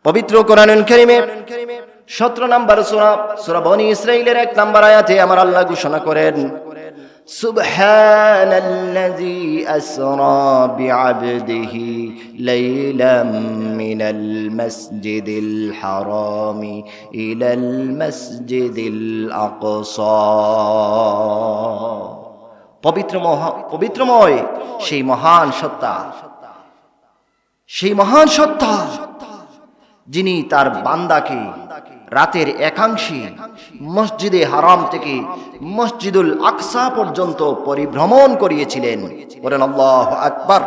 পবিত্র কোরআনুল কারীমে 17 নম্বর সূরা বনী ইসরাঈলের 1 নম্বর আয়াতে আমার আল্লাহ ঘোষণা করেন, সুবহানাল্লাযী আসরা বিআবদিহি লাইলাম মিনাল মাসজিদিল হারামি ইলাল মাসজিদিল আকসা। পবিত্রময় সেই মহান সত্তা যিনি তার বান্দাকে রাতের একাংশে মসজিদে হারাম থেকে মসজিদুল আকসা পর্যন্ত পরিভ্রমণ করিয়েছিলেন। বলেন আল্লাহু আকবার।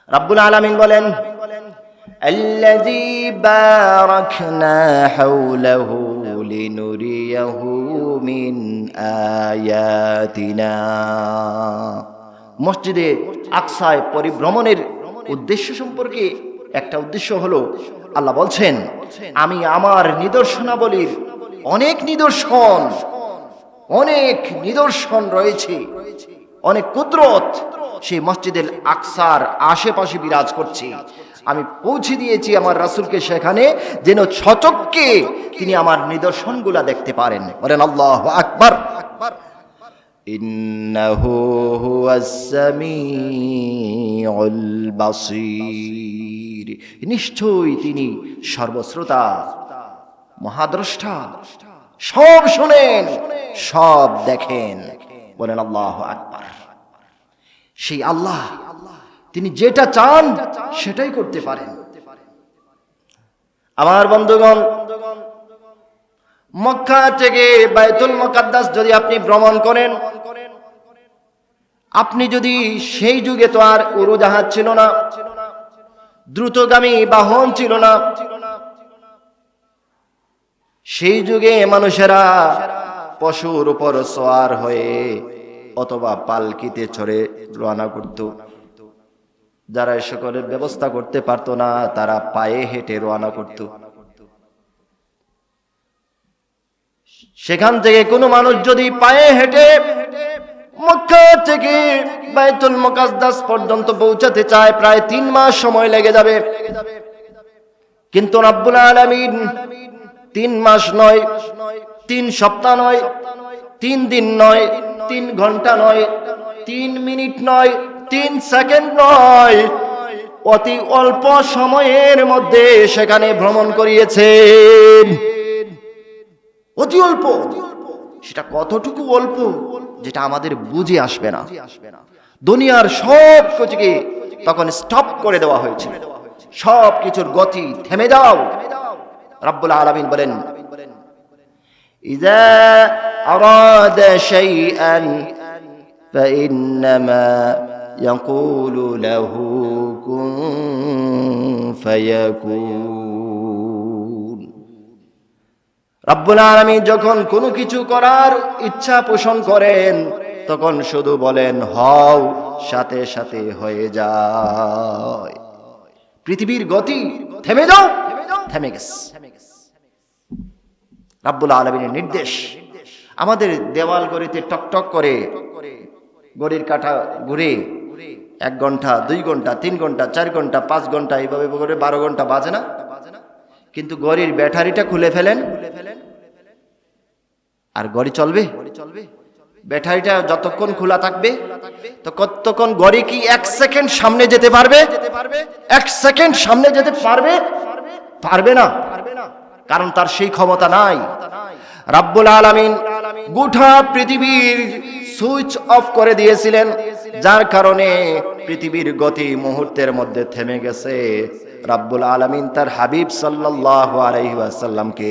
রাব্বুল আলামিন বলেন, আল্লাযী বারাকনা হাওলাহু লিনুরিয়াহু মিন আয়াতিনা। মসজিদে আকসায় পরিভ্রমণের উদ্দেশ্য সম্পর্কে একটা উদ্দেশ্য হলো, আল্লাহ বলছেন, আমি আমার নিদর্শনাবলীর অনেক নিদর্শন রয়েছে, অনেক কুদরত সেই মসজিদের আকসার আশেপাশে বিরাজ করছে। আমি পৌঁছে দিয়েছি আমার রাসূলকে সেখানে, যেন সচক্ষে তিনি আমার নিদর্শনগুলা দেখতে পারেন। বলেন আল্লাহু আকবার। ইন্নাহু হুয়াস সামিউল বাসীর। নিশ্চয়ই তিনি সর্বশ্রোতা, মহাদ্রষ্টা, সব শুনেন, সব দেখেন। বলেন আল্লাহু আকবার। সেই আল্লাহ, তিনি যেটা চান সেটাই করতে পারেন। আমার বন্ধুগণ, মক্কা থেকে বাইতুল মুকাদ্দাস যদি আপনি ভ্রমণ করেন, আপনি যদি সেই যুগে তো আর উড়োজাহাজ ছিল না, দ্রুতগামী বাহন ছিল না, সেই যুগে মানুষেরা পশুর উপর সওয়ার হয়ে অথবা পালকিতে চড়ে রওনা করত। যারা এ সকলের ব্যবস্থা করতে পারতো না, তারা পায়ে হেঁটে রওনা করত। সেখান থেকে কোনো মানুষ যদি পায়ে হেঁটে মক্কা থেকে বাইতুল মুকাদ্দাস পর্যন্ত পৌঁছাতে চায়, প্রায় 3 মাস সময় লেগে যাবে। কিন্তু রব্বুল আলামিন 3 মাস নয়, 3 সপ্তাহ নয়, 3 দিন নয়, 3 ঘন্টা নয়, 3 মিনিট নয়, 3 সেকেন্ড নয়, অতি অল্প সময়ের মধ্যে সেখানে ভ্রমণ করিয়েছেন। অতি অল্প। সেটা কতটুকু অল্প যেটা আমাদের বুঝে আসবে না। দুনিয়ার সব কিছুকে তখন স্টপ করে দেওয়া হয়েছে, সব কিছুর গতি থেমে যাও। রব্বুল আলামিন বলেন, ইযা আরাদা শাইআন ফাইন্নামা ইয়াকুলু লাহু কুন ফায়াকুন। রব্বুল আলামিন যখন কোনো কিছু করার ইচ্ছা পোষণ করেন, তখন শুধু বলেন হও, সাথে সাথে হয়ে যায়। পৃথিবীর গতি থেমে যাও, থেমে গেছে। রব্বুল আলামিনের নির্দেশ। আমাদের দেওয়াল গড়িতে টকটক করে ঘড়ির কাঁটা ঘুরে 1 ঘন্টা, 2 ঘন্টা, 3 ঘন্টা, 4 ঘন্টা, 5 ঘন্টা, এইভাবে করে 12 ঘন্টা বাজে না? কিন্তু ঘড়ির ব্যাটারিটা খুলে ফেলেন আর ঘড়ি চলবে? ব্যাটারিটা যতক্ষণ খোলা থাকবে ততক্ষণ ঘড়ি কি 1 সেকেন্ড সামনে যেতে পারবে? 1 সেকেন্ড সামনে যেতে পারবে? পারবে না, কারণ তার সেই ক্ষমতা নাই। রব্বুল আলামিন গোটা পৃথিবীর সুইচ অফ করে দিয়েছিলেন, যার কারণে পৃথিবীর গতি মুহূর্তের মধ্যে থেমে গেছে। রব্বুল আলামিন তার হাবিব সাল্লাল্লাহু আলাইহি ওয়াসাল্লামকে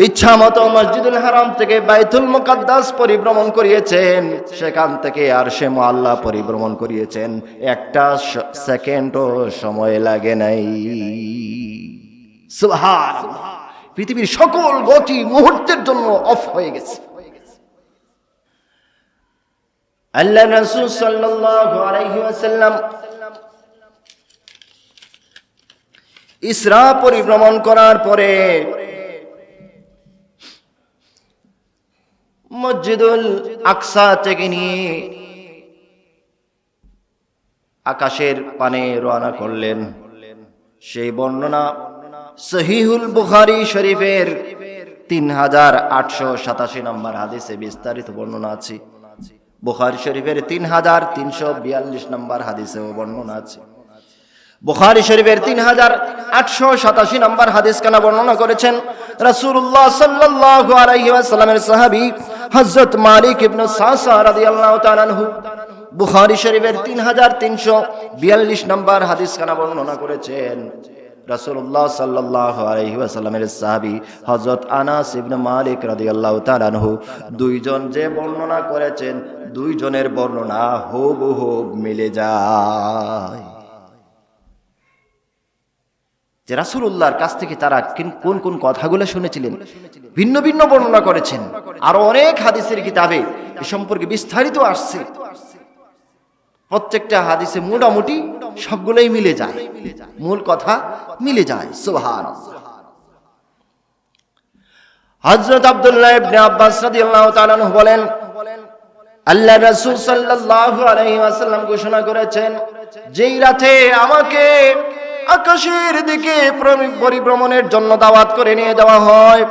ইচ্ছা মতো মসজিদুল হারাম থেকে বাইতুল মুকাদ্দাস পরিভ্রমণ করিয়েছেন, সেখান থেকে আরশে মুআল্লা পরিভ্রমণ করিয়েছেন। 1 সেকেন্ডও সময় লাগে নাই। সুবহানাল্লাহ। পৃথিবীর সকল গতি মুহূর্তের জন্য অফ হয়ে গেছে। আল্লাহ রাসূল সাল্লাল্লাহু আলাইহি ওয়াসাল্লাম ইসরা পরিভ্রমণ করার পরে মসজিদুল আকসা থেকে নিয়ে আকাশের পানে রওনা করলেন। সেই বর্ণনা সহিহুল বুখারী শরীফের 3887 নম্বর হাদিসে বিস্তারিত বর্ণনা আছে। বুখারী শরীফের 3342 নম্বর হাদিসেও বর্ণনা আছে। বুখারী শরীফের 3887 নম্বর হাদিস কানা বর্ণনা করেছেন রাসূলুল্লাহ সাল্লাল্লাহু আলাইহি ওয়াসাল্লামের সাহাবী হযরত মালিক ইবনে সাসা রাদিয়াল্লাহু তাআলা আনহু। বুখারী শরীফের 3342 নম্বর হাদিস কানা বর্ণনা করেছেন রাসূলুল্লাহ সাল্লাল্লাহু আলাইহি ওয়াসাল্লামের সাহাবী হযরত আনাস ইবনে মালিক রাদিয়াল্লাহু তাআলা আনহু। দুইজন যে বর্ণনা করেছেন, দুইজনের বর্ণনা হুবহু মিলে যায়। যে রাসূলুল্লাহর কাছ থেকে তারা কোন কোন কথাগুলো শুনেছিলেন ভিন্ন ভিন্ন বর্ণনা করেছেন। আরো অনেক হাদিসের কিতাবে এ সম্পর্কে বিস্তারিত আসছে। প্রত্যেকটা হাদিসে মোটামুটি সবগুলোই মিলে যায়, মূল কথা মিলে যায়। সুবহানাল্লাহ। হযরত আব্দুল্লাহ ইবনে আব্বাস রাদিয়াল্লাহু তাআলা আনহু বলেন, আল্লাহর রাসূল সাল্লাল্লাহু আলাইহি ওয়াসাল্লাম ঘোষণা করেছেন, যেই রাতে আমাকে আকাশের দিকে পরিভ্রমণের জন্য দাওয়াত করে নিয়ে যাওয়া হয়,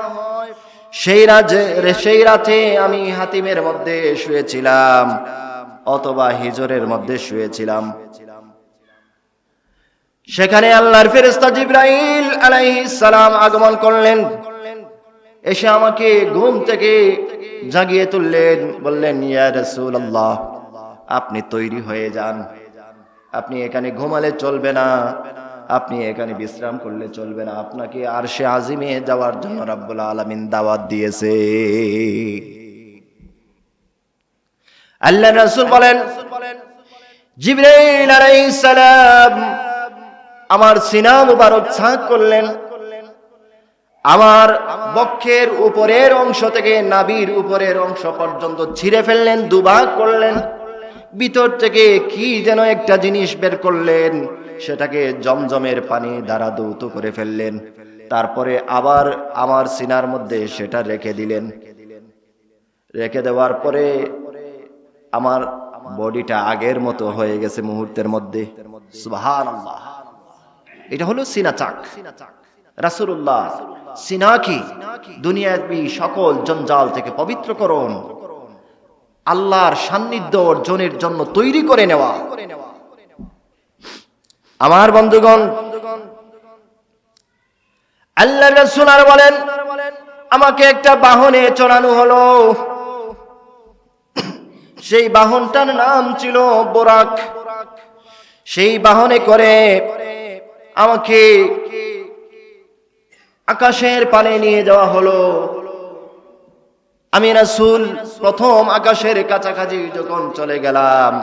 সেই রাতে আমি হাতিমের মধ্যে শুয়েছিলাম অথবা হিজরের মধ্যে শুয়েছিলাম। সেখানে আল্লাহর ফেরেশতা জিবরাইল আলাইহিস সালাম আগমন করলেন। এসে আমাকে ঘুম থেকে জাগিয়ে তুললেন, বললেন, ইয়া রাসূলুল্লাহ, আপনি তৈরি হয়ে যান, আপনি এখানে ঘুমালে চলবে না, আপনি এখানে বিশ্রাম করলে চলবে না, আপনাকে আরশে আজিমে যাওয়ার জন্য রাব্বুল আলামিন দাওয়াত দিয়েছে। আল্লাহর রাসূল বলেন, জিবরাইল আলাইহিস সালাম আমার সিনা মুবারক ছাক করলেন, আমার বক্ষের উপরের অংশ থেকে নাভির উপরের অংশ পর্যন্ত ছিঁড়ে ফেললেন, দুভাগ করলেন। ভিতর থেকে কি যেন একটা জিনিস বের করলেন, সেটাকে জমজমের পানি দ্বারা ধৌত করে ফেললেন। তারপরে আবার আমার সিনার মধ্যে সেটা রেখে দিলেন। রেখে দেওয়ার পরে আমার বডিটা আগের মতো হয়ে গেছে মুহূর্তের মধ্যে। সুবহানাল্লাহ। এটা হলো সিনা চাক। রাসূলুল্লাহ সিনাকি দুনিয়াবি সকল জঞ্জাল থেকে পবিত্র করুন, আল্লাহর সান্নিধ্য অর্জনের জন্য তৈরি করে নেওয়া। আমার বন্ধুগণ, আল্লাহর রাসূল আর বলেন, আমাকে একটা বাহনে চড়ানো হলো। সেই বাহনটার নাম ছিল বোরাক। সেই বাহনে করে আমাকে আকাশের পানে নিয়ে যাওয়া হলো। আমি রাসূল প্রথম আকাশের কাছাকাছি যখন চলে গেলাম,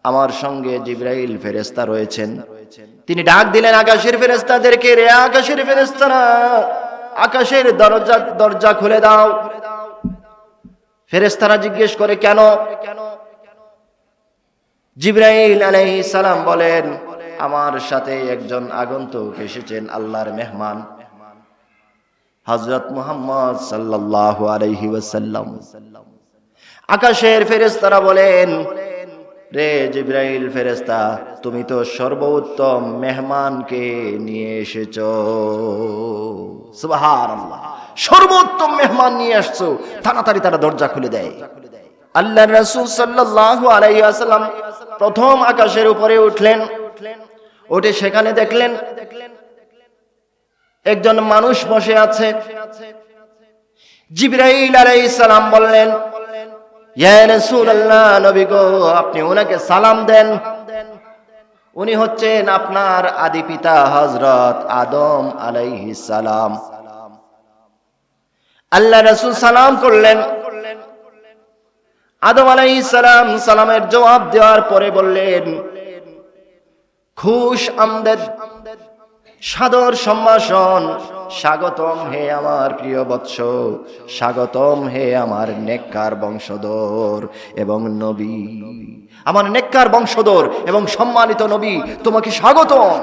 আমার সঙ্গে জিবরাইল ফেরেশতা রয়েছেন। তিনি ডাক দিলেন আকাশের ফেরেশতাদেরকে, রে আকাশের ফেরেশতারা, আকাশের দরজা খুলে দাও। ফেরেশতারা জিজ্ঞেস করে, কেন? জিবরাইল আলাইহিস সালাম বলেন, আমার সাথে একজন আগন্তুক এসেছেন, আল্লাহর মেহমান, হযরত মুহাম্মদ সাল্লাল্লাহু আলাইহি ওয়াসাল্লাম। আকাশের ফেরেশতারা বলেন, রে জিবরাইল ফেরেশতা, তুমি তো সর্বোত্তম মেহমানকে নিয়ে এসেছো। সুবহানাল্লাহ, সর্বোত্তম মেহমান নিয়ে আসছো। তাড়াতাড়ি তারা দরজা খুলে দেয়। আল্লাহর রাসূল সাল্লাল্লাহু আলাইহি ওয়াসাল্লাম প্রথম আকাশের উপরে উঠলেন। উঠে সেখানে দেখলেন একজন মানুষ বসে আছে। জিবরাইল আলাইহিস সালাম বললেন, ইয়া রাসূলুল্লাহ, নবী গো, আপনি ওনাকে সালাম দেন। উনি হচ্ছেন আপনার আদি পিতা হযরত আদম আলাইহিস সালাম। আল্লাহ রাসূল সালাম করলেন। আদম আলাইহিস সালাম সালামের জবাব দেওয়ার পরে বললেন, খুশ আমদেদ, সাদর সম্ভাষণ, স্বাগতম হে আমার প্রিয় বৎস, স্বাগতম হে আমার নেককার বংশধর এবং নবী, আমার নেককার বংশধর এবং সম্মানিত নবী, তোমাকে স্বাগতম।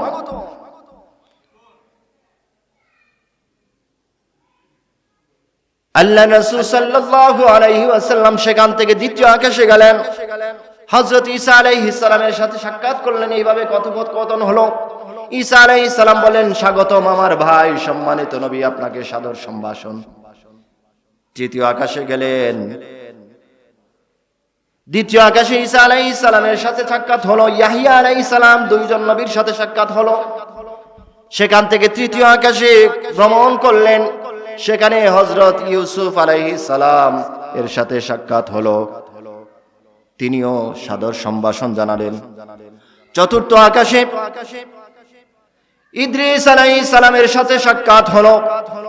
আল্লাহ রাসূল সাল্লাল্লাহু আলাইহি ওয়াসাল্লাম সেখান থেকে দ্বিতীয় আকাশে গেলেন। হযরত ঈসা আলাইহিস সালামের সাথে সাক্ষাৎ করলেন, এইভাবে কথোপকথন হলো। ঈসা আলাইহিস সালাম বলেন, স্বাগতম আমার ভাই, সম্মানিত নবী, আপনাকে সাদর সম্ভাষণ। তৃতীয় আকাশে গেলেন। দ্বিতীয় আকাশে ঈসা আলাইহিস সালামের সাথে সাক্ষাৎ হলো। ইয়াহইয়া আলাইহিস সালাম, দুইজন নবীর সাথে সাক্ষাৎ হলো। সেখান থেকে তৃতীয় আকাশে ভ্রমণ করলেন। সেখানে হযরত ইউসুফ আলাইহিস সালাম এর সাথে সাক্ষাৎ হলো, তিনিও সাদর সম্ভাষণ জানালেন। চতুর্থ আকাশে ইদ্রিস আলাইহিস সালামের সাথে সাক্ষাৎ হলো,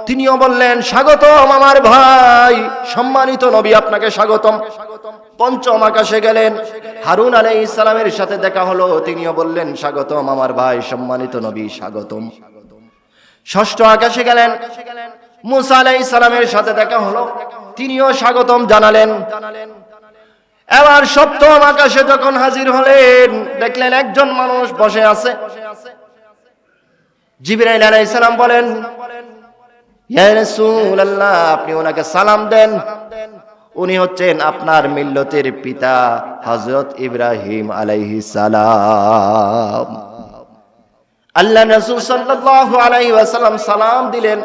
তিনিও বললেন, স্বাগতম আমার ভাই, সম্মানিত নবী, আপনাকে স্বাগতম। পঞ্চম আকাশে গেলেন, হারুন আলাইহিস সালামের সাথে দেখা হলো, তিনিও বললেন, স্বাগতম আমার ভাই, সম্মানিত নবী, স্বাগতম। ষষ্ঠ আকাশে গেলেন, মুসা আলাইহিস সালামের সাথে দেখা হলো, তিনিও স্বাগতম জানালেন। এবার সপ্তম আকাশে যখন হাজির হলেন, দেখলেন একজন মানুষ বসে আছে। জিবরাইল আলাইহিস সালাম বলেন, ইয়া রাসূলুল্লাহ, আপনি ওনাকে সালাম দেন, উনি হচ্ছেন আপনার মিল্লতের পিতা হযরত ইব্রাহিম আলাইহিস সালাম। আল্লাহ রাসূল সাল্লাল্লাহু আলাইহি ওয়াসাল্লাম সালাম দিলেন।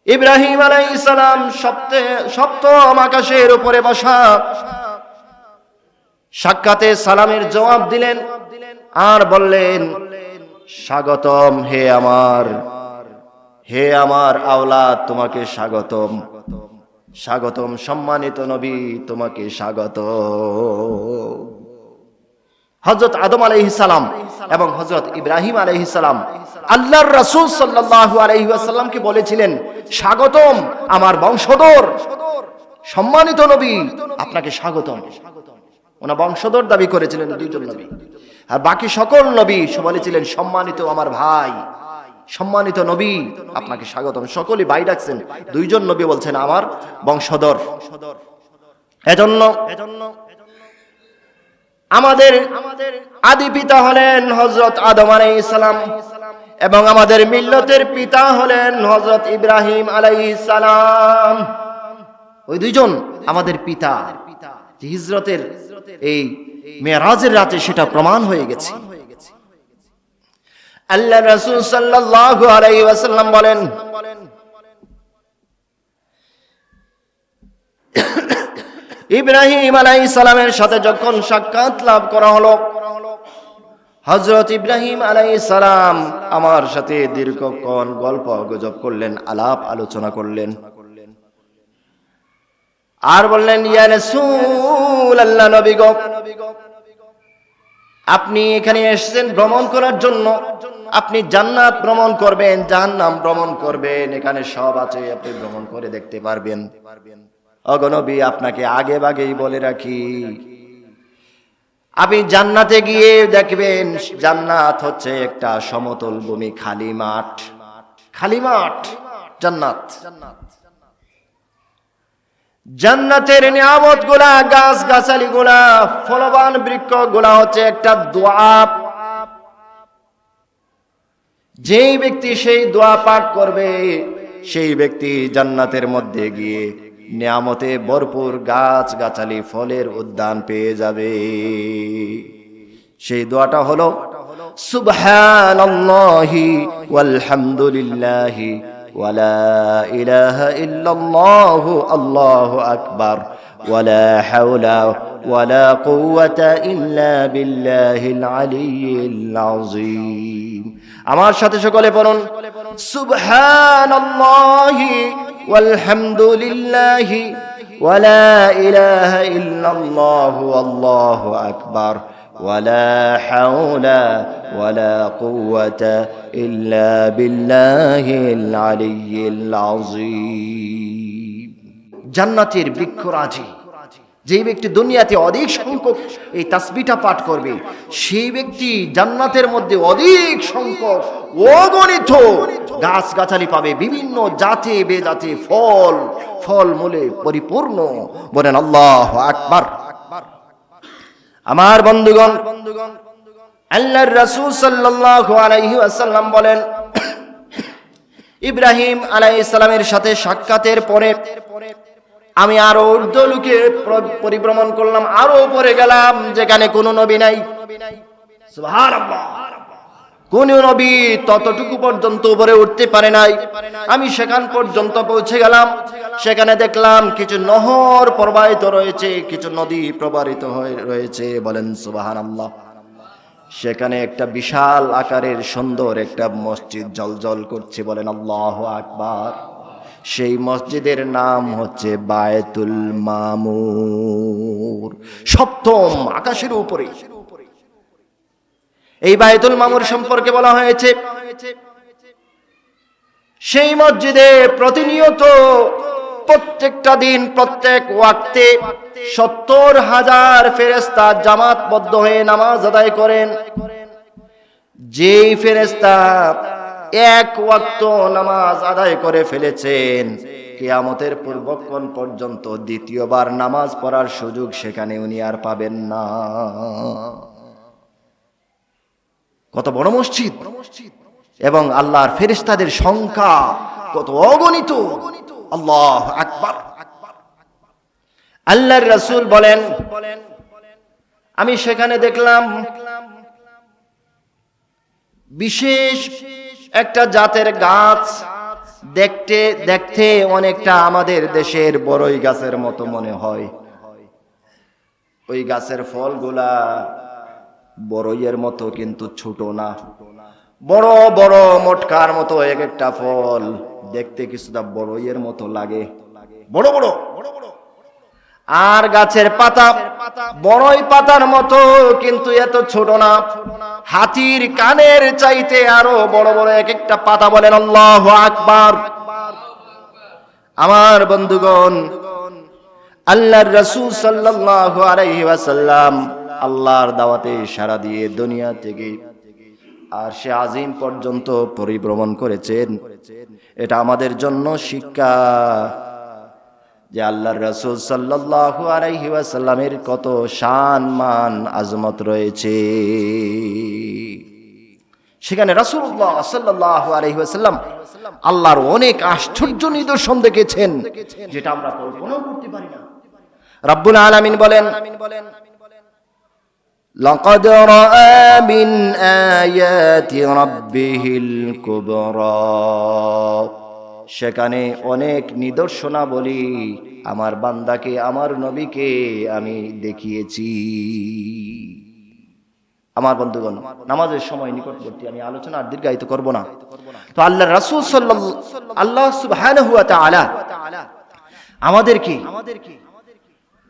ইব্রাহিম আলাইহিস সালাম সপ্তম আকাশের উপরে বসা, সাক্ষাতে সালামের জবাব দিলেন আর বললেন, স্বাগতম হে আমার আওলাদ, তোমাকে স্বাগতম, স্বাগতম সম্মানিত নবী, তোমাকে স্বাগত। হযরত আদম আলাইহিস সালাম এবং হযরত ইব্রাহিম আলাইহিস সালাম আল্লাহর রাসূল সাল্লাল্লাহু আলাইহি ওয়াসাল্লামকে বলেছিলেন, স্বাগতম আমার বংশধর, সম্মানিত নবী, আপনাকে স্বাগতম। ওনা বংশধর দাবি করেছিলেন দুইজন নবী, আর বাকি সকল নবী বলেছিলেন, সম্মানিত আমার ভাই, সম্মানিত নবী, আপনাকে স্বাগতম। সকলেই ভাই ডাকছেন, দুইজন নবী বলছেন আমার বংশধর। এজন্য আমাদের আদি পিতা হলেন হযরত আদম আলাইহিস সালাম এবং আমাদের মিল্লতের পিতা হলেন হযরত ইব্রাহিম আলাইহিস সালাম। ওই দুইজন আমাদের পিতা। হিজরতের এই মেরাজের রাতে সেটা প্রমাণ হয়ে গেছে। আল্লাহ রাসূল সাল্লাল্লাহু আলাইহি ওয়াসাল্লাম বলেন, ইব্রাহিম আলাইহিস সালামের সাথে যখন সাক্ষাৎ লাভ করা হলো, হযরত ইব্রাহিম আলাইহিস সালাম আমার সাথে দীর্ঘক্ষণ গল্প গুজব করলেন, আলাপ আলোচনা করলেন আর বললেন, ইয়া রাসূলুল্লাহ, নবী গো, আপনি এখানে এসেছেন ভ্রমণ করার জন্য, আপনি জান্নাত ভ্রমণ করবেন, জাহান্নাম ভ্রমণ করবেন, এখানে সব আছে, আপনি ভ্রমণ করে দেখতে পারবেন। ওগো নবী, আপনাকে আগে ভাগেই বলে রাখি, আপনি জান্নাতে গিয়ে দেখবেন জান্নাত হচ্ছে একটা সমতল ভূমি, খালি মাঠ, জান্নাত। জান্নাতের নিয়ামত গুলা, গাছ গাছালি গুলা, ফলবান বৃক্ষ গুলা হচ্ছে একটা দোয়া। যেই ব্যক্তি সেই দোয়া পাঠ করবে, সেই ব্যক্তি জান্নাতের মধ্যে গিয়ে নিয়ামতে ভরপুর গাছ গাছালি, ফলের উদ্যান পেয়ে যাবে। সেই দোয়াটা হলো, সুবহানাল্লাহি ওয়ালহামদুলিল্লাহি ওয়ালা ইলাহা ইল্লাল্লাহু আল্লাহু আকবার ওয়ালা হাওলা ওয়ালা কুওয়াতা ইল্লা বিল্লাহিল আলিয়্যিল আযীম। আমার সাথে সকলে পড়ুন, সুবহানাল্লাহি ওয়ালহামদুলিল্লাহি ওয়ালা ইলাহা ইল্লাল্লাহু আল্লাহু আকবার ওয়ালা হাওলা ওয়ালা কুওয়াতা ইল্লা বিল্লাহিল আলিয়্যিল আযীম। জান্নাতের বৃক্ষরাজি, যে ব্যক্তি দুনিয়াতে অধিক সংখ্যক এই তাসবিহটা পাঠ করবে, সেই ব্যক্তি জান্নাতের মধ্যে অধিক সংখ্যক অগণিত গাছ গাছালি পাবে, বিভিন্ন জাতি বেজাতি ফল মূলে পরিপূর্ণ। বলেন আল্লাহু আকবার। আমার বন্ধুগণ, আল্লাহর রাসূল সাল্লাল্লাহু আলাইহি ওয়াসাল্লাম বলেন, ইব্রাহিম আলাইহিস সালামের সাথে সাক্ষাতের পরে আমি আরো ঊর্ধ্বলোকে পরিভ্রমণ করলাম, আরো উপরে গেলাম যেখানে কোনো নবী নাই। সুবহানাল্লাহ, কোন নবী ততটুকু পর্যন্ত উপরে উঠতে পারে নাই। আমি সেখান পর্যন্ত পৌঁছে গেলাম, সেখানে দেখলাম কিছু নহর প্রবাহিত রয়েছে, কিছু নদী প্রবাহিত হয়ে রয়েছে। বলেন সুবহানাল্লাহ। সেখানে একটা বিশাল আকারের সুন্দর একটা মসজিদ জ্বলজ্বল করছে। বলেন আল্লাহু আকবার। সেই মসজিদের নাম হচ্ছে বায়তুল মামুর, সপ্তম আকাশের উপরে। এই বায়তুল মামুর সম্পর্কে বলা হয়েছে, সেই মসজিদে প্রতিনিয়ত প্রত্যেকটা দিন প্রত্যেক ওয়াক্তে 70,000 ফেরেশতা জামাতবদ্ধ হয়ে নামাজ আদায় করেন। যেই ফেরেশতা এক ওয়াক্ত নামাজ আদায় করে ফেলেছেন, কিয়ামতের পূর্বক্ষণ পর্যন্ত দ্বিতীয়বার নামাজ পড়ার সুযোগ সেখানে উনি আর পাবেন না। কত বড় মসজিদ, এবং আল্লাহর ফেরেশতাদের সংখ্যা কত অগণিত। আল্লাহু আকবার। আল্লাহর রাসূল বলেন, আমি সেখানে দেখলাম বিশেষ একটা জাতের গাছ, দেখতে দেখতে অনেকটা আমাদের দেশের বড়ই গাছের মতো মনে হয়। ওই গাছের ফলগুলা বড়ইয়ের মতো কিন্তু ছোট না, বড় বড় মোটকার মতো এক একটা ফল, দেখতে কিছুটা বড়ইয়ের মতো লাগে, বড় বড়। আর গাছের পাতা বড়ই পাতার মতো, কিন্তু এত ছোট না, হাতির কানের চাইতে আরো বড় বড় এক একটা পাতা। বলেন আল্লাহু আকবার। আমার বন্ধুগণ, আল্লাহর রাসূল সাল্লাল্লাহু আলাইহি ওয়াসাল্লাম আল্লাহর দাওয়াতে সাড়া দিয়ে দুনিয়া থেকে আরশে আজিম পর্যন্ত পরিভ্রমণ করেছেন। এটা আমাদের জন্য শিক্ষা যে আল্লাহর রাসূল সাল্লাল্লাহু আলাইহি ওয়াসাল্লামের কত শান মান আজমত রয়েছে। সেখানে রাসূলুল্লাহ সাল্লাল্লাহু আলাইহি ওয়াসাল্লাম আল্লাহর অনেক আশ্চর্য নিদর্শন দেখেছেন, যেটা আমরা কল্পনাও করতে পারি না। রব্বুল আলামিন বলেন, লাকাদ রাআ মিন আয়াতি রাব্বিহিল কুবরা। সেখানে অনেক নিদর্শনাবলী আমার বান্দাকে, আমার নবীকে আমি দেখিয়েছি। আমার বন্ধুগণ, নামাজের সময় নিকটবর্তী, আমি আলোচনা আর দীর্ঘায়িত করব না। তো আল্লাহর রাসূল আল্লাহ সুবহানাহু ওয়া তাআলা আমাদেরকে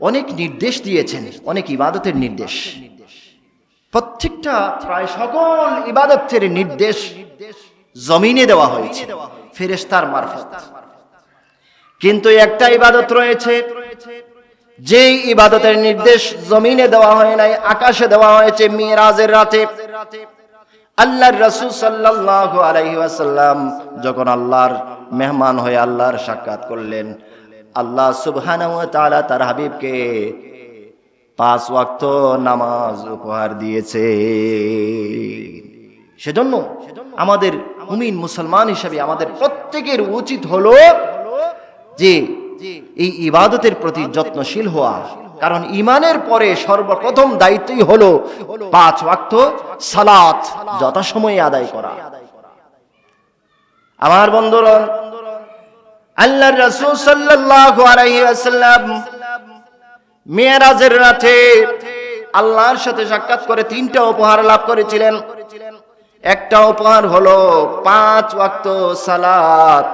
অনেক নির্দেশ দিয়েছেন, অনেক ইবাদতের নির্দেশ। প্রত্যেকটা প্রায় সকল ইবাদতের নির্দেশ জমিনে দেওয়া হয়েছে ফেরেশতার মারফত, কিন্তু একটা ইবাদত রয়েছে যেই ইবাদতের নির্দেশ জমিনে দেওয়া হয় নাই, আকাশে দেওয়া হয়েছে মিরাজের রাতে। আল্লাহর রাসূল সাল্লাল্লাহু আলাইহি ওয়াসাল্লাম যখন আল্লাহর মেহমান হয়ে আল্লাহর সাক্ষাৎ করলেন, আল্লাহ সুবহানাহু ওয়া তাআলা তার হাবিবকে 5 ওয়াক্ত নামাজ উপহার দিয়েছে। সেজন্য আমাদের মুমিন মুসলমান হিসেবে আমাদের প্রত্যেকের উচিত হলো যে এই ইবাদতের প্রতি যত্নশীল হওয়া, কারণ ঈমানের পরে সর্বপ্রথম দায়িত্বই হলো 5 ওয়াক্ত সালাত যথাসময়ে আদায় করা। আমার বন্ধুরা, আল্লাহর রাসূল সাল্লাল্লাহু আলাইহি ওয়াসাল্লাম মিরাজের রাতে আল্লাহর সাথে সাক্ষাৎ করে 3টা উপহার লাভ করেছিলেন। একটা উপহার হলো 5 ওয়াক্ত সালাত,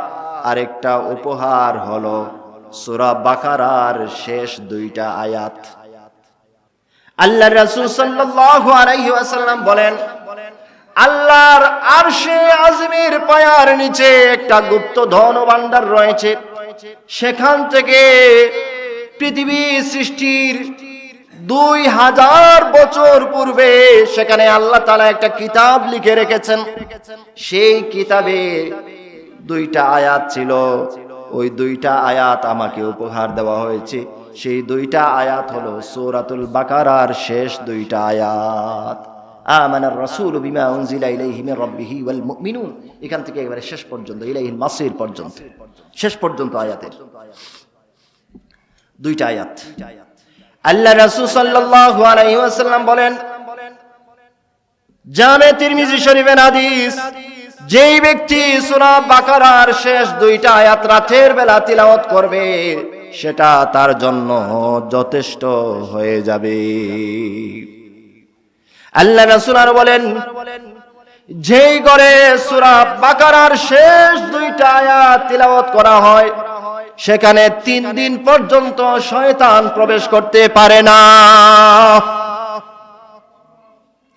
আরেকটা উপহার হলো সূরা বাকারার শেষ 2টা আয়াত। আল্লাহর রাসূল সাল্লাল্লাহু আলাইহি ওয়াসাল্লাম বলেন, আল্লাহর আরশে আযমের পায়ার নিচে একটা গুপ্ত ধন ভান্ডার রয়েছে। সেখান থেকে পৃথিবী সৃষ্টির 2000 বছর পূর্বে সেখানে আল্লাহ তাআলা একটা কিতাব লিখে রেখেছেন। সেই কিতাবে 2টা আয়াত ছিল, ওই 2টা আয়াত আমাকে উপহার দেওয়া হয়েছে। সেই 2টা আয়াত হলো সূরাতুল বাকারার শেষ 2টা আয়াত, আমানার রাসূলু বিমা উনজিলা ইলাইহি মির রাব্বিহি ওয়াল মুমিনুন, এখান থেকে একেবারে শেষ পর্যন্ত ইলাইহিল মাসির পর্যন্ত, শেষ পর্যন্ত আয়াতের। দুইটা আয়াত। আল্লাহ রাসূল সাল্লাল্লাহু আলাইহি ওয়াসাল্লাম বলেন, জামে তিরমিজি শরীফের হাদিস, যেই ব্যক্তি সূরা বাকারার শেষ দুইটা আয়াত রাতের বেলা তিলাওয়াত করবে সেটা তার জন্য যথেষ্ট হয়ে যাবে। আল্লাহ রাসূল আর বলেন, যেই ঘরে সূরা বাকারার শেষ দুইটা আয়াত তিলাওয়াত করা হয় সেখানে 3 দিন পর্যন্ত শয়তান প্রবেশ করতে পারে না।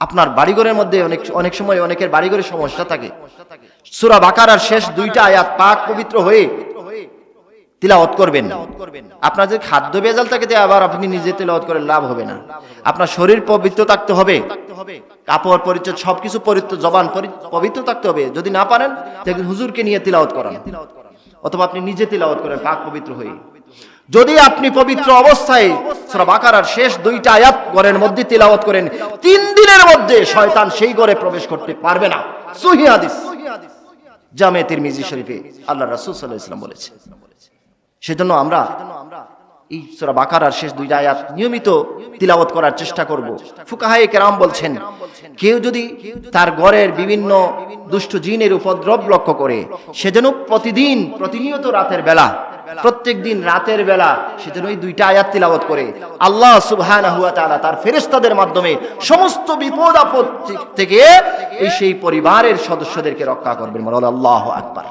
আপনার বাড়িঘরের মধ্যে অনেক সময় অনেকের বাড়িঘরে সমস্যা থাকে, সূরা বাকারার শেষ দুইটা আয়াত পাক পবিত্র হয়ে তিলাওয়াত করবেন। আপনার যে খাদ্য ভেজাল থাকে আবার আপনি নিজে তিলাওয়াত করে লাভ হবে না। আপনার শরীর পবিত্র থাকতে হবে, কাপড় পরিচ্ছদ সবকিছু পবিত্র, জবান পবিত্র থাকতে হবে। যদি না পারেন তাহলে হুজুরকে নিয়ে তিলাওয়াত করান, অথবা আপনি নিজে তিলাওয়াত করেন পাক পবিত্র হয়ে। যদি আপনি পবিত্র অবস্থায় সূরা বাকারার শেষ দুইটা আয়াত ঘরের মধ্যে তিলাওয়াত করেন, 3 দিনের মধ্যে শয়তান সেই ঘরে প্রবেশ করতে পারবে না। সহিহ হাদিস, জামে তিরমিজি শরীফে আল্লাহর রাসূল সাল্লাল্লাহু আলাইহি ওয়াসাল্লাম বলেছেন। সেজন্য আমরা এই সূরা বাকারার শেষ দুইটা আয়াত নিয়মিত তিলাওয়াত করার চেষ্টা করব। ফুকাহায়ে কেরাম বলছেন, কেউ যদি তার ঘরের বিভিন্ন দুষ্ট জিনের উপদ্রব লক্ষ্য করে সে যেন প্রতিনিয়ত রাতের বেলা, প্রত্যেক দিন রাতের বেলা সে যেন এই দুইটা আয়াত তিলাওয়াত করে, আল্লাহ সুবহানাহু ওয়া তাআলা তার ফেরেশতাদের মাধ্যমে সমস্ত বিপদ আপদ থেকে সেই পরিবারের সদস্যদেরকে রক্ষা করবেন। বলেন আল্লাহু আকবার।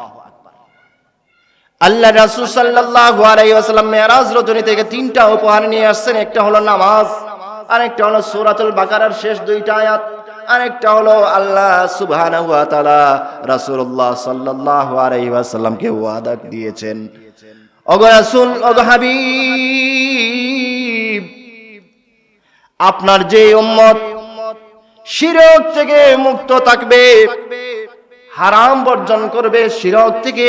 আল্লাহ রাসূল সাল্লাল্লাহু আলাইহি ওয়াসাল্লাম মেরাজ রজনী থেকে 3টা উপহার নিয়ে আসছেন। একটা হলো নামাজ, আরেকটা হলো সূরাতুল বাকারার শেষ দুইটা আয়াত, আরেকটা হলো আল্লাহ সুবহানাহু ওয়া তাআলা রাসূলুল্লাহ সাল্লাল্লাহু আলাইহি ওয়াসাল্লামকে ওয়াদা দিয়েছেন, ওগো রাসূল, ওগো হাবিব, আপনার যে উম্মত শিরক থেকে মুক্ত থাকবে, হারাম বর্জন করবে, শিরক থেকে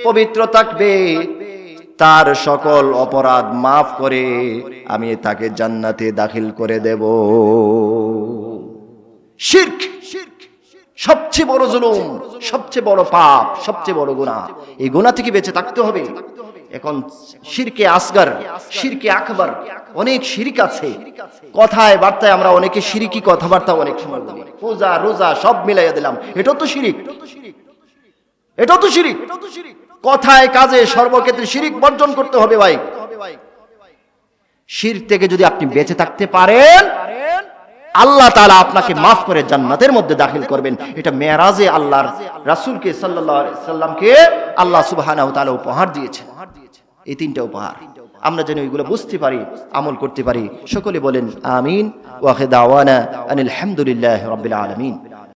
পবিত্র থাকবে, তার সকল অপরাধ মাফ করে আমি তাকে জান্নাতে দাখিল করে দেব। শিরক সবচেয়ে বড় জুলুম, সবচেয়ে বড় পাপ, সবচেয়ে বড় গুনাহ। এই গুনাহ থেকে বেঁচে থাকতে হবে। এখন শিরকে আসগর, শিরকে আকবার, অনেক শিরক আছে। কথায় বার্তায় আমরা অনেকে শিরকি কথাবার্তা অনেক সময় বলি, পূজা রোজা সব মিলাইয়া দিলাম, এটাও তো শিরক, এটাও তো শিরক। কথায় কাজে সর্বক্ষেত্রে শিরক বর্জন করতে হবে ভাই। শিরক থেকে যদি আপনি বেঁচে থাকতে পারেন, আল্লাহ তাআলা আপনাকে মাফ করে জান্নাতের মধ্যে দাখিল করবেন। এটা মেরাজে আল্লাহর রাসূলকে সাল্লাল্লাহু আলাইহি ওয়াসাল্লামকে আল্লাহ সুবহানাহু ওয়া তাআলা উপহার দিয়েছেন। এই 3টা উপহার আমরা যেন এগুলো বুঝতে পারি, আমল করতে পারি। সকলে বলেন আমিন। ওয়া আখিরু দাওয়ানা আনিল হামদুলিল্লাহি রাব্বিল আলামিন।